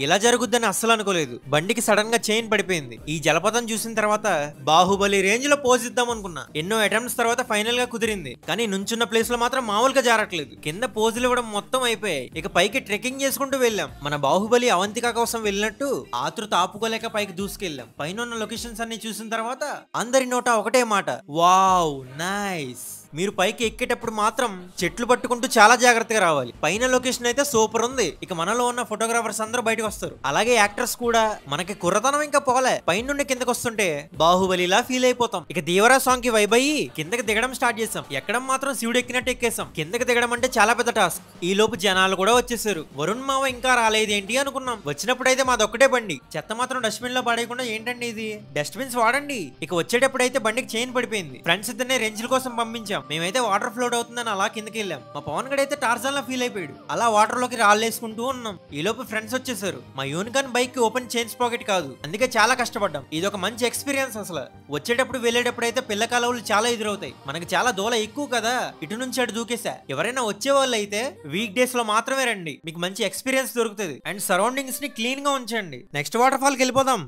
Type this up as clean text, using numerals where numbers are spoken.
ఇలా జరుగుద్దని అస్సలు అనుకోలేదు. బండికి సడన్ గా చైన్ పడిపోయింది. ఈ జలపాతం చూసిన తర్వాత బాహుబలి రేంజ్ లో పోజ్ ఇద్దాం అనుకున్నా. ఎన్నో అటెంప్ట్స్ తర్వాత ఫైనల్ గా కుదిరింది. కానీ నుంచున్న ప్లేస్ లో మాత్రం మామూలుగా జారట్లేదు. కింద పోజులు ఇవ్వడం మొత్తం అయిపోయాయి. ఇక పైకి ట్రెక్కింగ్ చేసుకుంటూ వెళ్ళాం. మన బాహుబలి అవంతిక కోసం వెళ్ళినట్టు ఆతృత ఆపుకోలేక పైకి దూసుకెళ్ళాం. పైన ఉన్న లొకేషన్స్ అన్ని చూసిన తర్వాత అందరి నోట ఒకటే మాట, వావ్ నైస్. మీరు పైకి ఎక్కేటప్పుడు మాత్రం చెట్లు పట్టుకుంటూ చాలా జాగ్రత్తగా రావాలి. పైన లొకేషన్ అయితే సూపర్ ఉంది. ఇక మనలో ఉన్న ఫోటోగ్రాఫర్స్ అందరూ బయటకు వస్తారు. అలాగే యాక్టర్స్ కూడా. మనకి కుర్రతనం ఇంకా పోలే. పైన నుండి కిందకి వస్తుంటే బాహుబలిలా ఫీల్ అయిపోతాం. ఇక దేవరా సాంగ్ కి వైబ్ అయ్యి కిందకి దిగడం స్టార్ట్ చేసాం. ఎక్కడం మాత్రం శివుడు ఎక్కినట్టు ఎక్కేసాం. కిందకి దిగడం అంటే చాలా పెద్ద టాస్క్. ఈ లోపు జనాలు కూడా వచ్చేసారు. వరుణ్ మావ ఇంకా రాలేదేంటి అనుకున్నాం. వచ్చినప్పుడైతే మాదొక్కటే బండి. చెత్త మాత్రం డస్ట్బిన్ లో పడేయకుండా ఏంటండి ఇది, డస్ట్బిన్స్ వాడండి. ఇక వచ్చేటప్పుడైతే బండికి చైన్ పడిపోయింది. ఫ్రెండ్స్ ఇద్దరినే రెంచుల కోసం పంపించాం. మేమైతే వాటర్ ఫ్లోట్ అవుతుందని అలా కిందకి వెళ్ళాం. మా పవన్ గడ్ అయితే టార్జన్ లా ఫీల్ అయిపోయాడు. అలా వాటర్ లోకి రాళ్ళేసుకుంటూ ఉన్నాం. ఈ లోపు ఫ్రెండ్స్ వచ్చేసారు. మా unicorn bike open chains pocket కాదు, అందుకే చాలా కష్టపడ్డాం. ఇది ఒక మంచి ఎక్స్పీరియన్స్ అసలు. వచ్చేటప్పుడు వెళ్ళేటప్పుడు అయితే పిల్ల కాలువలు చాలా ఎదురవుతాయి. మనకి చాలా దూల ఎక్కువ కదా, ఇటు నుంచి అటు దూకేసా. ఎవరైనా వచ్చే వాళ్ళు అయితే వీక్ డేస్ లో మాత్రమే రండి, మీకు మంచి ఎక్స్పీరియన్స్ దొరుకుతుంది. అండ్ సరౌండింగ్స్ ని క్లీన్ గా ఉంచండి. నెక్స్ట్ వాటర్ ఫాల్ కి వెళ్ళిపోదాం.